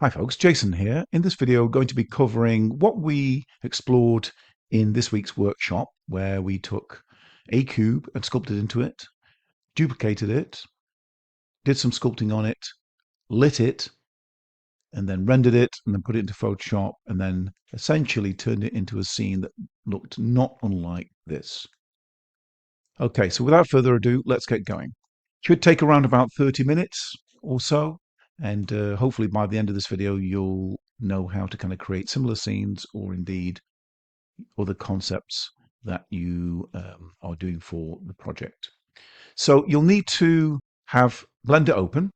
Hi folks, Jason here. In this video, going to be covering what we explored in this week's workshop, where we took a cube and sculpted into it, duplicated it, did some sculpting on it, lit it, and then rendered it, and then put it into Photoshop, and then essentially turned it into a scene that looked not unlike this. Okay, so without further ado, let's get going. Should take around about 30 minutes or so, and hopefully by the end of this video you'll know how to kind of create similar scenes or indeed other concepts that you are doing for the project. So you'll need to have Blender open,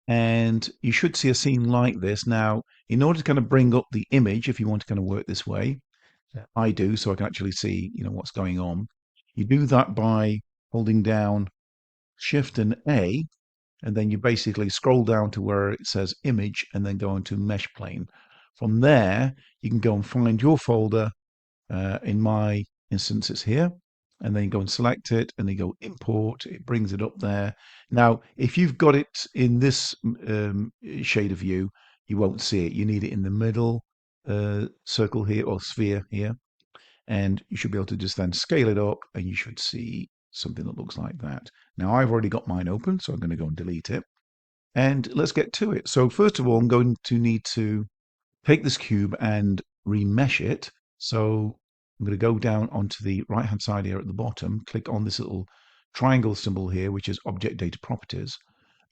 and you should see a scene like this. Now, in order to kind of bring up the image, if you want to kind of work this way, I do, so I can actually see, what's going on. You do that by holding down Shift and A, and then you basically scroll down to where it says image and then go into mesh plane. From there, you can go and find your folder. In my instance, it's here. And then you go and select it and then you go import. It brings it up there. Now, if you've got it in this shade of view, you won't see it. You need it in the middle circle here or sphere here. And you should be able to just then scale it up and you should see something that looks like that. Now I've already got mine open, so I'm going to go and delete it. And let's get to it. So first of all, I'm going to need to take this cube and remesh it. So I'm going to go down onto the right hand side here at the bottom, click on this little triangle symbol here, which is Object Data Properties.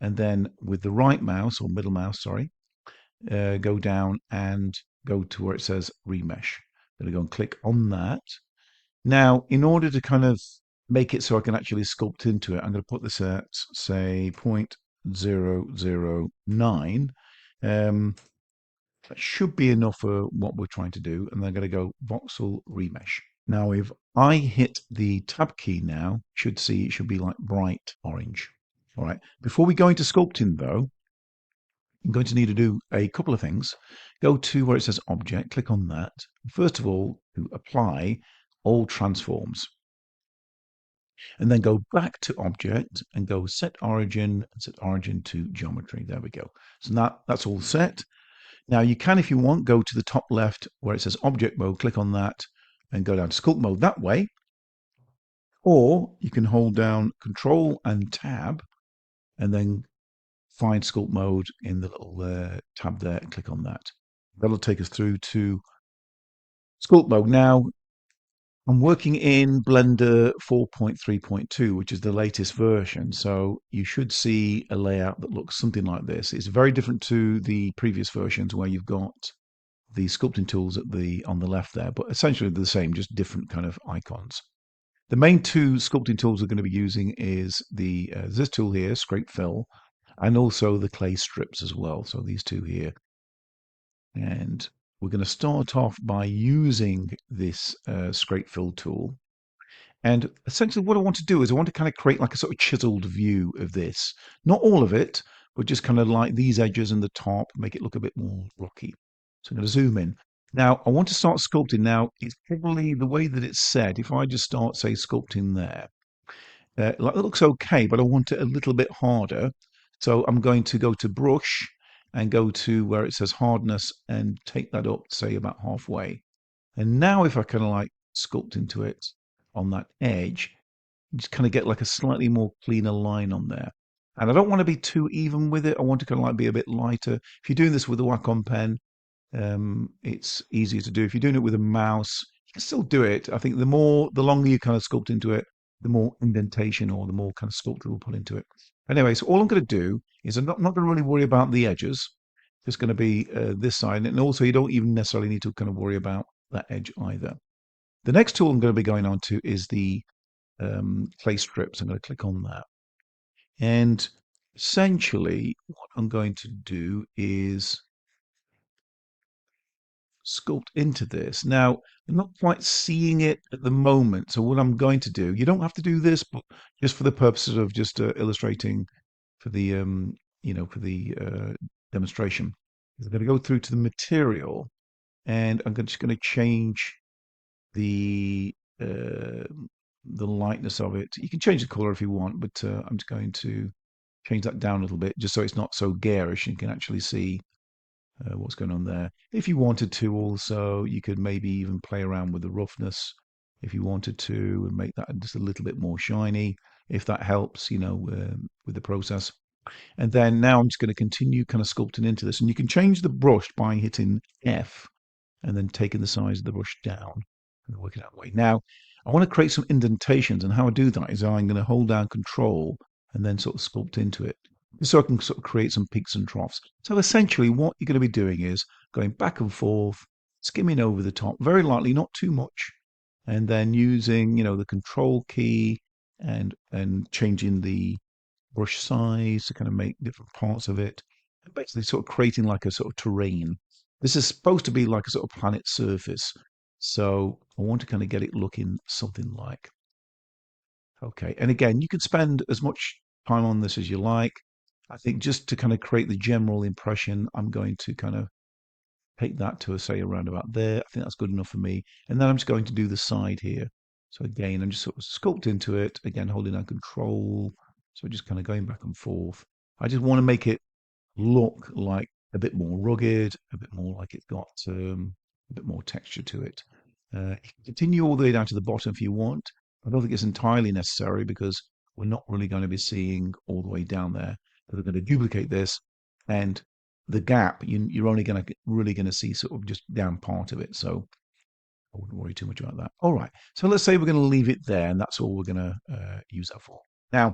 And then with the right mouse, or middle mouse, sorry, go down and go to where it says remesh. I'm going to go and click on that. Now, in order to kind of make it so I can actually sculpt into it, I'm going to put this at, say, 0.009. That should be enough for what we're trying to do. And then I'm going to go voxel remesh. Now, if I hit the tab key now, you should see it should be like bright orange. All right. Before we go into sculpting, though, I'm going to need to do a couple of things. Go to where it says object, click on that. First of all, to apply all transforms. And then go back to object and go set origin and set origin to geometry. There we go. So that's all set. Now you can, if you want, go to the top left where it says object mode, click on that and go down to sculpt mode that way. Or you can hold down Control and Tab and then find sculpt mode in the little tab there and click on that. That'll take us through to sculpt mode. Now, I'm working in Blender 4.3.2, which is the latest version. So you should see a layout that looks something like this. It's very different to the previous versions where you've got the sculpting tools on the left there, but essentially they're the same, just different kind of icons. The main two sculpting tools we're going to be using is this tool here, Scrape Fill, and also the clay strips as well. So these two here. And we're going to start off by using this Scrape Fill tool. And essentially what I want to do is I want to kind of create like a sort of chiseled view of this. Not all of it, but just kind of like these edges and the top, make it look a bit more rocky. So I'm going to zoom in. Now, I want to start sculpting. Now, it's probably the way that it's set. If I just start, say, sculpting there, it looks okay, but I want it a little bit harder. So I'm going to go to Brush and go to where it says Hardness and take that up, say, about halfway. And now if I kind of like sculpt into it on that edge, you just kind of get like a slightly more cleaner line on there. And I don't want to be too even with it. I want to kind of like be a bit lighter. If you're doing this with a Wacom pen, it's easier to do. If you're doing it with a mouse, you can still do it. I think the longer you kind of sculpt into it, the more indentation or the more kind of sculpture we'll put into it. Anyway, so all I'm going to do is I'm not going to really worry about the edges. It's going to be this side. And also you don't even necessarily need to kind of worry about that edge either. The next tool I'm going to be going on to is the clay strips. I'm going to click on that. And essentially what I'm going to do is sculpt into this. Now, I'm not quite seeing it at the moment. So what I'm going to do, you don't have to do this, but just for the purposes of just illustrating for the, for the demonstration, I'm going to go through to the material and I'm just going to change the lightness of it. You can change the color if you want, but I'm just going to change that down a little bit just so it's not so garish and you can actually see what's going on there. If you wanted to also, you could maybe even play around with the roughness if you wanted to and make that just a little bit more shiny, if that helps, with the process. And then now I'm just going to continue kind of sculpting into this. And you can change the brush by hitting F and then taking the size of the brush down and work it that way. Now, I want to create some indentations, and how I do that is I'm going to hold down Control and then sort of sculpt into it, just so I can sort of create some peaks and troughs. So essentially, what you're going to be doing is going back and forth, skimming over the top, very lightly, not too much, and then using, the Control key and changing the brush size to kind of make different parts of it, and basically sort of creating like a sort of terrain. This is supposed to be like a sort of planet surface. So I want to kind of get it looking something like. Okay. And again, you could spend as much time on this as you like. I think just to kind of create the general impression, I'm going to kind of take that to, say, around about there. I think that's good enough for me. And then I'm just going to do the side here. So again, I'm just sort of sculpt into it, again, holding down Control. So just kind of going back and forth. I just want to make it look like a bit more rugged, a bit more like it's got a bit more texture to it. You can continue all the way down to the bottom if you want. I don't think it's entirely necessary because we're not really going to be seeing all the way down there. But we're going to duplicate this, and the gap you're only going to really going to see sort of just down part of it. So I wouldn't worry too much about that. All right. So let's say we're going to leave it there, and that's all we're going to use that for. Now,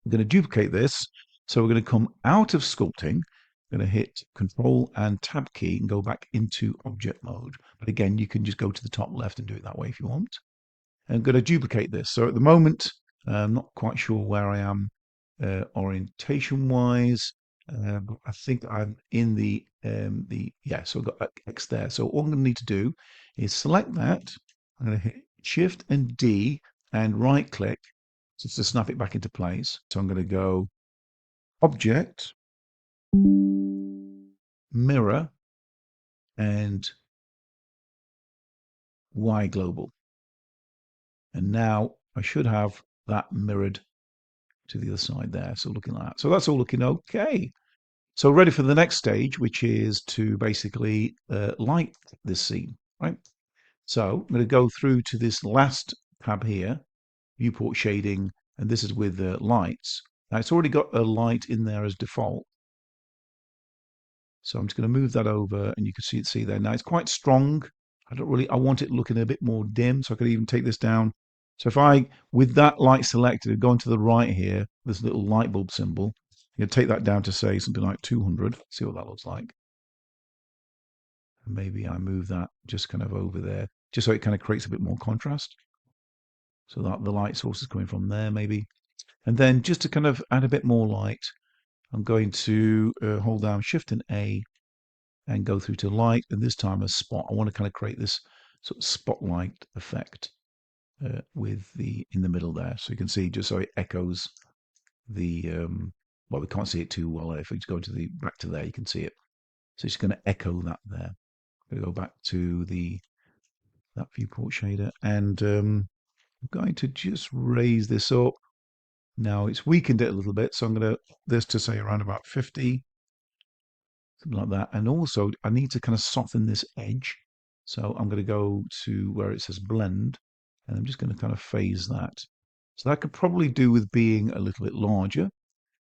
I'm going to duplicate this. So we're going to come out of sculpting. I'm going to hit Control and Tab key and go back into object mode. But again, you can just go to the top left and do it that way if you want. And I'm going to duplicate this. So at the moment, I'm not quite sure where I am orientation wise. But I think I'm in yeah, so I've got X there. So all I'm going to need to do is select that. I'm going to hit Shift and D and right click just to snap it back into place. So I'm going to go Object, Mirror, and Y Global. And now I should have that mirrored to the other side there. So looking like that. So that's all looking okay. So ready for the next stage, which is to basically light this scene, right? So I'm going to go through to this last tab here, viewport shading, and this is with lights. Now it's already got a light in there as default. So I'm just going to move that over, and you can see there. Now it's quite strong. I want it looking a bit more dim, so I could even take this down. So if I, with that light selected, go to the right here, this little light bulb symbol, you take that down to say something like 200. See what that looks like. And maybe I move that just kind of over there, just so it kind of creates a bit more contrast. So that the light source is coming from there, maybe. And then just to kind of add a bit more light, I'm going to hold down Shift and A and go through to light, and this time a spot. I want to kind of create this sort of spotlight effect with in the middle there. So you can see just so it echoes the, well, we can't see it too well. If we just go to back to there, you can see it. So it's going to echo that there. I'm going to go back to that viewport shader, and I'm going to just raise this up. Now it's weakened it a little bit, so I'm going to this to say around about 50, something like that. And also I need to kind of soften this edge. So I'm going to go to where it says blend, and I'm just going to kind of phase that. So that could probably do with being a little bit larger,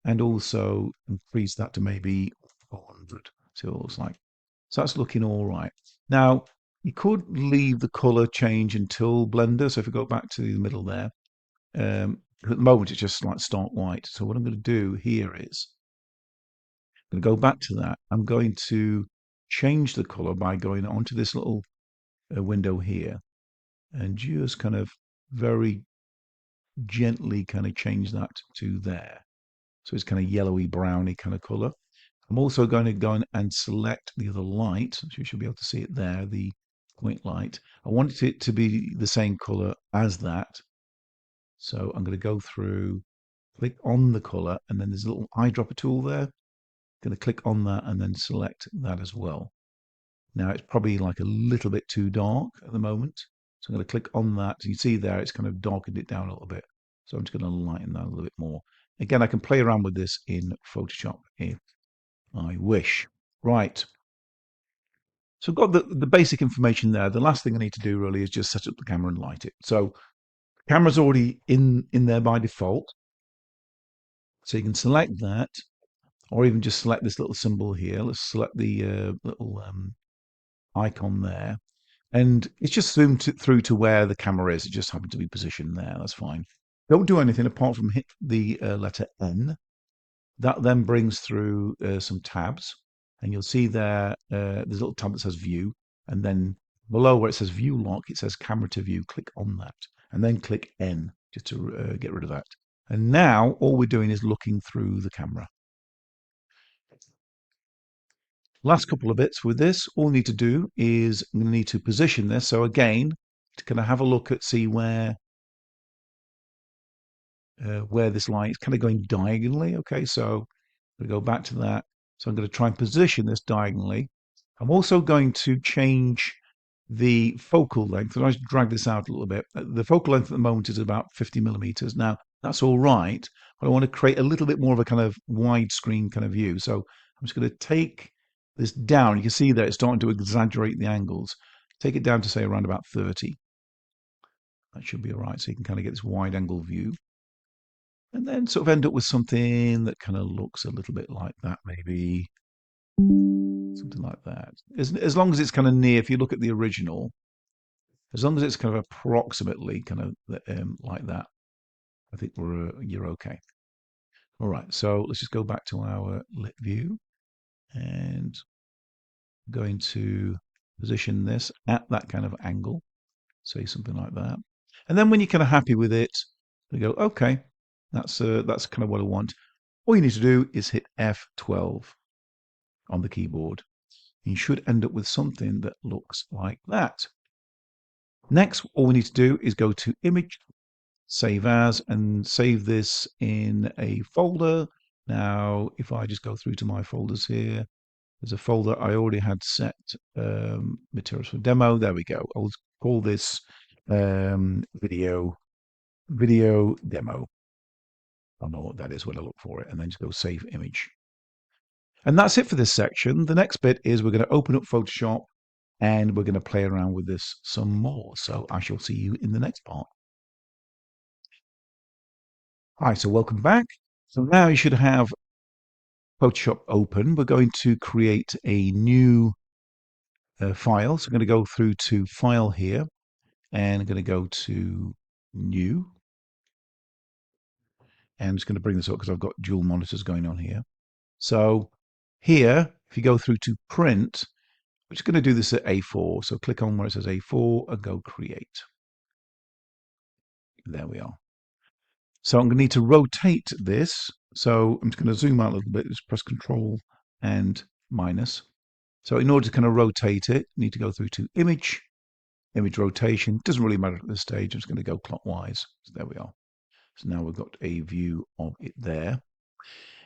and also increase that to maybe 400. See what it looks like. So that's looking all right. Now, you could leave the color change until Blender. So if we go back to the middle there, at the moment it's just like stark white. So what I'm going to do here is I'm going to go back to that. I'm going to change the color by going onto this little window here and just kind of very gently kind of change that to there. So it's kind of yellowy browny kind of color. I'm also going to go in and select the other light, so you should be able to see it there, the point light. I want it to be the same color as that. So I'm going to go through, click on the color, and then there's a little eyedropper tool there. I'm going to click on that and then select that as well. Now it's probably like a little bit too dark at the moment. So I'm going to click on that. So you see there, it's kind of darkened it down a little bit. So I'm just going to lighten that a little bit more. Again, I can play around with this in Photoshop if I wish. Right. So I've got the basic information there. The last thing I need to do really is just set up the camera and light it. So the camera's already in there by default. So you can select that, or even just select this little symbol here. Let's select the little icon there. And it's just zoomed through to where the camera is. It just happened to be positioned there. That's fine. Don't do anything apart from hit the letter N. That then brings through some tabs. And you'll see there, there's a little tab that says View. And then below where it says View Lock, it says Camera to View. Click on that. And then click N just to get rid of that. And now all we're doing is looking through the camera. Last couple of bits with this, all we need to do is I'm going to need to position this. So again, to kind of have a look at, see where this line is kind of going diagonally. Okay, so we go back to that. So I'm going to try and position this diagonally. I'm also going to change the focal length. So I just drag this out a little bit. The focal length at the moment is about 50 millimeters. Now that's all right, but I want to create a little bit more of a kind of widescreen kind of view. So I'm just going to take this down. You can see that it's starting to exaggerate the angles. Take it down to say around about 30. That should be all right. So you can kind of get this wide angle view. And then sort of end up with something that kind of looks a little bit like that, maybe something like that. As long as it's kind of near, if you look at the original, as long as it's kind of approximately kind of like that, I think you're okay. All right, so let's just go back to our lit view and I'm going to position this at that kind of angle, say something like that. And then when you're kind of happy with it, you go, okay, that's kind of what I want. All you need to do is hit F12 on the keyboard. You should end up with something that looks like that. Next, all we need to do is go to Image, Save As, and save this in a folder. Now, if I just go through to my folders here, there's a folder I already had set, materials for demo. There we go. I'll call this video demo. I know what that is when I look for it, and then just go Save Image. And that's it for this section. The next bit is we're going to open up Photoshop and we're going to play around with this some more. So I shall see you in the next part. Hi, so welcome back. So now you should have Photoshop open. We're going to create a new file. So I'm going to go through to File here and I'm going to go to New. And I'm just going to bring this up because I've got dual monitors going on here. So here, if you go through to Print, we're just going to do this at A4. So click on where it says A4 and go Create. There we are. So I'm going to need to rotate this. So I'm just going to zoom out a little bit. Just press Control and minus. So in order to kind of rotate it, you need to go through to Image, Image Rotation. Doesn't really matter at this stage. I'm just going to go clockwise. So there we are. So now we've got a view of it there.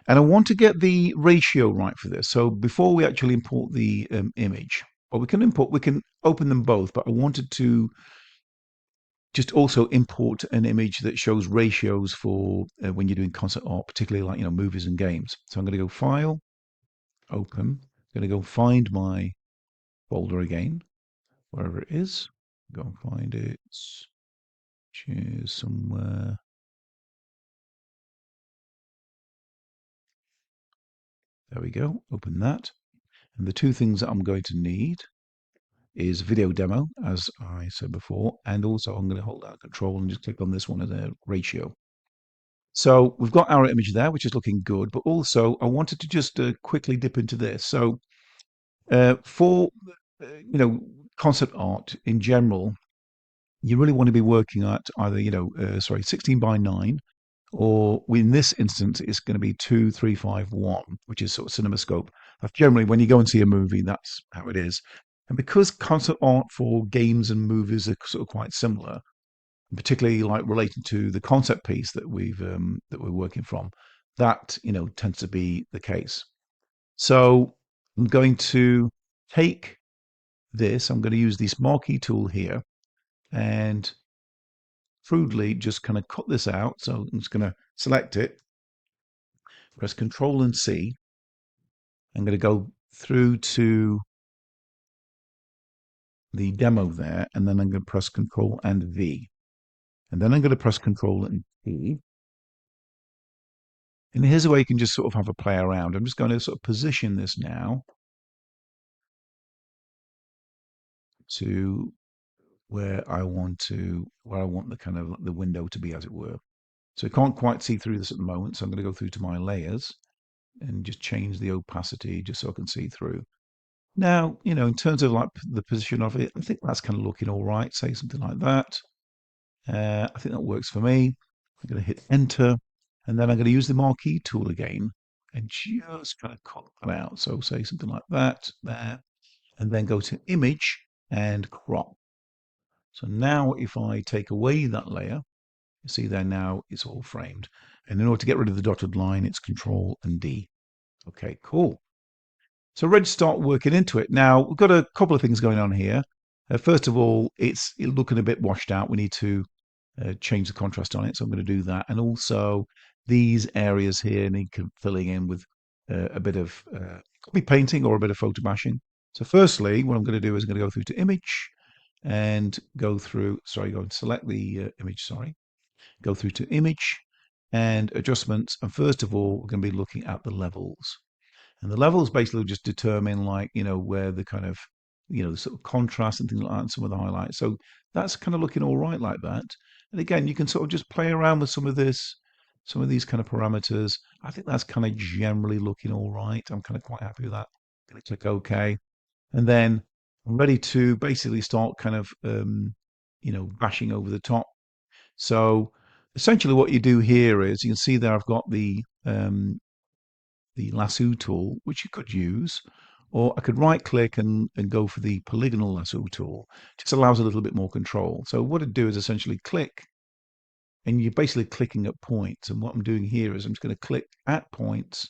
And I want to get the ratio right for this. So before we actually import the image, or we can open them both, but I wanted to just also import an image that shows ratios for when you're doing concept art, particularly like, movies and games. So I'm going to go File, Open. I'm going to go find my folder again, wherever it is. Go and find it. Choose somewhere. There we go. Open that. And the two things that I'm going to need is video demo, as I said before, and also I'm going to hold out Control and just click on this one as a ratio. So we've got our image there, which is looking good, but also I wanted to just quickly dip into this. So for concept art in general, you really want to be working at either 16 by 9, or in this instance it's going to be 2351, which is sort of CinemaScope. That's generally when you go and see a movie, that's how it is. And because concept art for games and movies are sort of quite similar, particularly like related to the concept piece that we're working from, that tends to be the case. So I'm going to take this. I'm going to use this marquee tool here and crudely just kind of cut this out. So I'm just going to select it, press Control and C. I'm going to go through to the demo there, and then I'm going to press Control and V. And then I'm going to press Control and T. And here's a way you can just sort of have a play around. I'm just going to sort of position this now to where I want the kind of the window to be, as it were. So I can't quite see through this at the moment, so I'm going to go through to my layers and just change the opacity just so I can see through. Now, in terms of like the position of it, I think that's kind of looking all right. Say something like that. I think that works for me. I'm going to hit enter, and then I'm going to use the marquee tool again and just kind of cut that out. So say something like that there, and then go to image and crop. So now if I take away that layer, you see there now it's all framed. And in order to get rid of the dotted line, it's Control and D. Okay, cool. So ready to start working into it. Now, we've got a couple of things going on here. First of all, it's looking a bit washed out. We need to change the contrast on it, so I'm going to do that. And also, these areas here need filling in with a bit of copy painting or a bit of photo bashing. So firstly, what I'm going to do is I'm going to go through to image and go through, go and select the image, go through to image and adjustments. And first of all, we're going to be looking at the levels. And the levels basically just determine where the kind of, the sort of contrast and things like that and some of the highlights. So that's kind of looking all right like that. And again, you can sort of just play around with some of these kind of parameters. I think that's kind of generally looking all right. I'm kind of quite happy with that. I'm going to click OK. And then I'm ready to basically start kind of, bashing over the top. So essentially what you do here is you can see there I've got the lasso tool, which you could use, or I could right click and go for the polygonal lasso tool. Just allows a little bit more control. So what I'd do is essentially click, and you're basically clicking at points. And what I'm doing here is I'm just going to click at points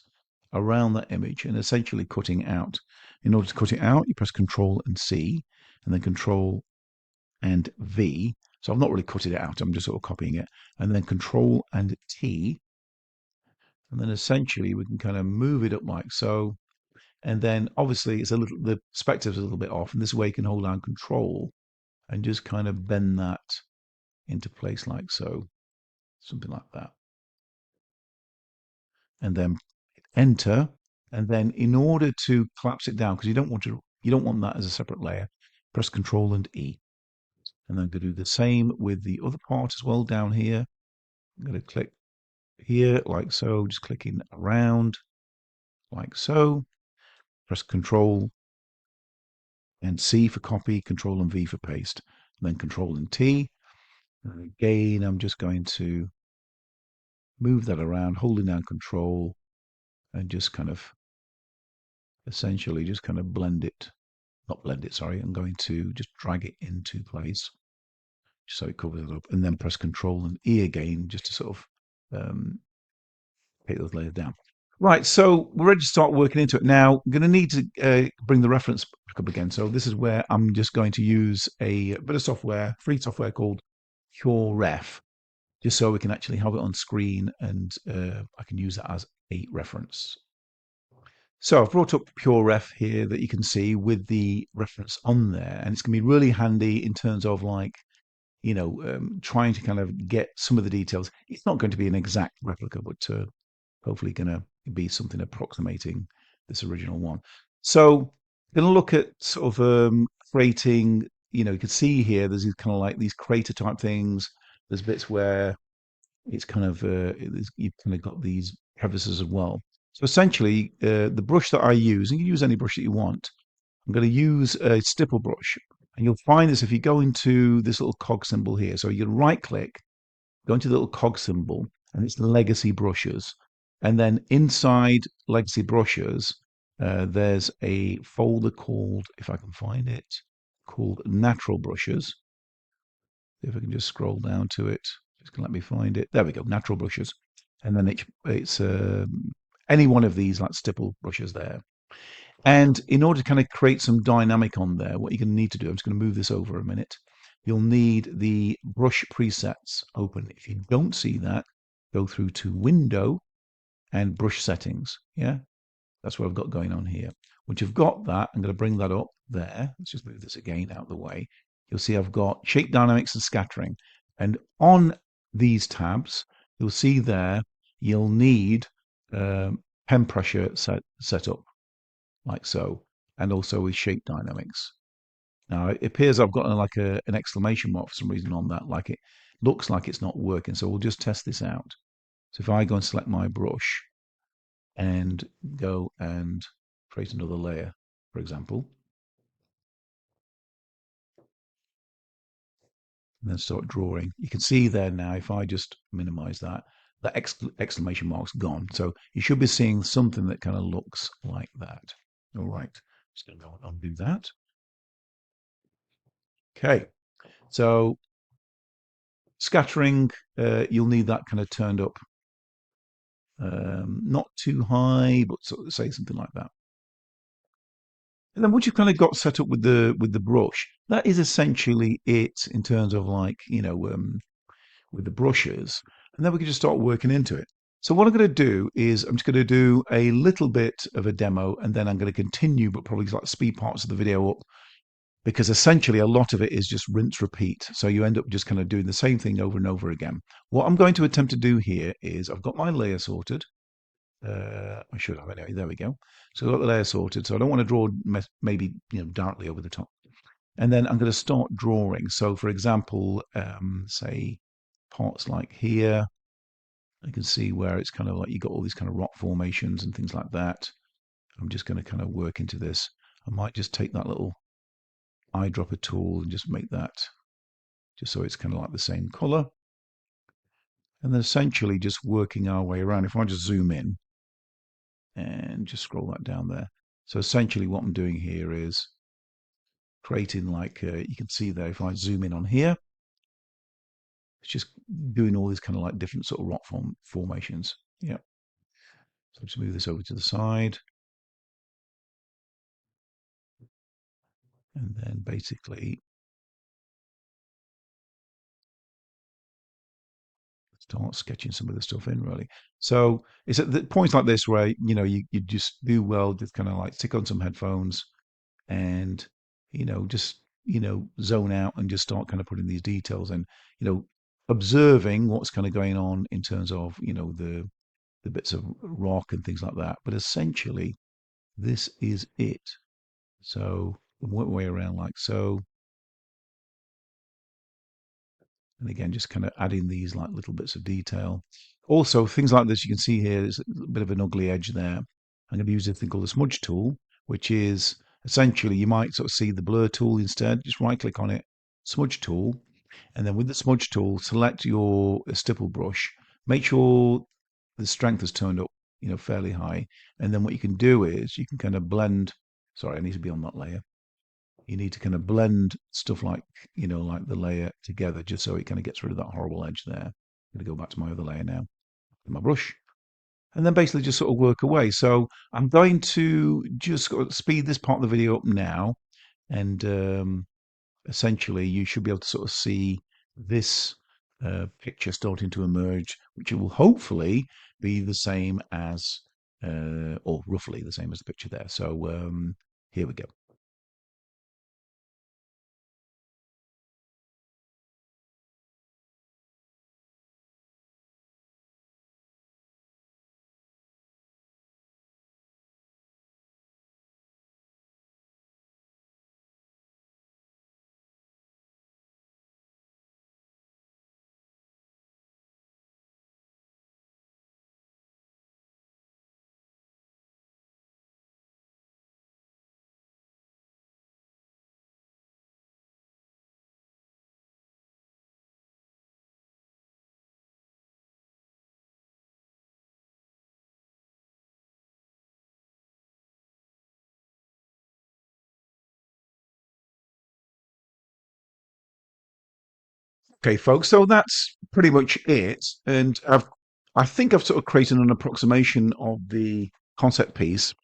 around that image and essentially cutting out. In order to cut it out, you press Control and C, and then Control and V. So I've not really cut it out, I'm just sort of copying it. And then Control and T, and then essentially we can kind of move it up like so. And then obviously the perspective is a little bit off, and this way you can hold down Control and just kind of bend that into place like so, something like that. And then enter. And then in order to collapse it down, because you don't want that as a separate layer, press Control and E. And then I'm going to do the same with the other part as well down here. I'm going to click here like so, just clicking around like so. Press Control and C for copy, Control and V for paste, and then Control and T. And again, I'm just going to move that around, holding down Control, and just kind of essentially just kind of not blend it, sorry. I'm going to just drag it into place so it covers it up, and then press Control and E again just to sort of take those layers down. Right, so we're ready to start working into it. Now, I'm going to need to bring the reference back up again. So this is where I'm just going to use a bit of software, free software called PureRef, just so we can actually have it on screen and I can use that as a reference. So I've brought up PureRef here that you can see with the reference on there, and it's going to be really handy in terms of trying to kind of get some of the details. It's not going to be an exact replica, but hopefully going to be something approximating this original one. So going to look at sort of creating, you can see here there's these kind of like these crater type things. There's bits where it's kind of, you've kind of got these crevices as well. So essentially, the brush that I use, and you can use any brush that you want, I'm going to use a stipple brush. And you'll find this if you go into this little cog symbol here. So you right click, go into the little cog symbol, and it's legacy brushes. And then inside legacy brushes, there's a folder called, if I can find it, called natural brushes. If I can just scroll down to it, just gonna let me find it. There we go, natural brushes. And then it's any one of these like stipple brushes there. And in order to kind of create some dynamic on there, what you're going to need to do, I'm just going to move this over a minute. You'll need the brush presets open. If you don't see that, go through to Window and Brush Settings. Yeah. That's what I've got going on here. Once you've got that, I'm going to bring that up there. Let's just move this again out of the way. You'll see I've got shape dynamics and scattering. And on these tabs, you'll see there, you'll need pen pressure set up like so, and also with shape dynamics. Now it appears I've got like an exclamation mark for some reason on that, like it looks like it's not working. So we'll just test this out. So if I go and select my brush and go and create another layer, for example, and then start drawing, you can see there now, if I just minimize that, that exclamation mark's gone. So you should be seeing something that kind of looks like that. All right, just going to go and undo that. Okay, so scattering, you'll need that kind of turned up, not too high, but sort of say something like that. And then once you've kind of got set up with the brush, that is essentially it in terms of like with the brushes, and then we can just start working into it. So what I'm going to do is I'm just going to do a little bit of a demo, and then I'm going to continue, but probably like speed parts of the video up, because essentially a lot of it is just rinse repeat. So you end up just kind of doing the same thing over and over again. What I'm going to attempt to do here is I've got my layer sorted. I should have anyway. There we go. So I've got the layer sorted. So I don't want to draw maybe darkly over the top. And then I'm going to start drawing. So for example, say parts like here, I can see where it's kind of like you got all these kind of rock formations and things like that. I'm just going to kind of work into this. I might just take that little eyedropper tool and just make that just so it's kind of like the same color. And then essentially just working our way around. If I just zoom in and just scroll that down there. So essentially what I'm doing here is creating like, you can see there, if I zoom in on here, it's just doing all these kind of like different sort of rock formations. Yeah. So just move this over to the side. And then basically start sketching some of the stuff in really. So it's at the points like this where, you just do well to kind of like stick on some headphones and, just, zone out and just start kind of putting these details in, observing what's kind of going on in terms of, the bits of rock and things like that. But essentially, this is it. So work way around like so. And again, just kind of adding these like little bits of detail. Also, things like this, you can see here, there's a bit of an ugly edge there. I'm going to use a thing called the smudge tool, which is essentially, you might sort of see the blur tool instead. Just right click on it, smudge tool. And then with the smudge tool, select your stipple brush. Make sure the strength is turned up, fairly high. And then what you can do is you can kind of blend. Sorry, I need to be on that layer. You need to kind of blend stuff like, like the layer together, just so it kind of gets rid of that horrible edge there. I'm going to go back to my other layer now, with my brush, and then basically just sort of work away. So I'm going to just speed this part of the video up now, and essentially you should be able to sort of see this picture starting to emerge, which will hopefully be the same as, or roughly the same as the picture there. So here we go. Okay, folks, so that's pretty much it. And I think I've sort of created an approximation of the concept piece.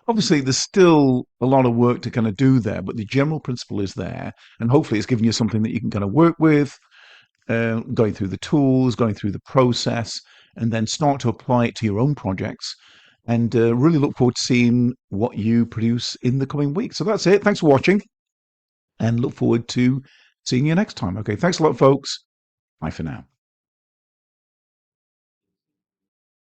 Obviously, there's still a lot of work to kind of do there, but the general principle is there. And hopefully, it's giving you something that you can kind of work with, going through the tools, going through the process, and then start to apply it to your own projects. and really look forward to seeing what you produce in the coming weeks. So that's it. Thanks for watching, and look forward to seeing you next time. Okay, thanks a lot, folks. Bye for now.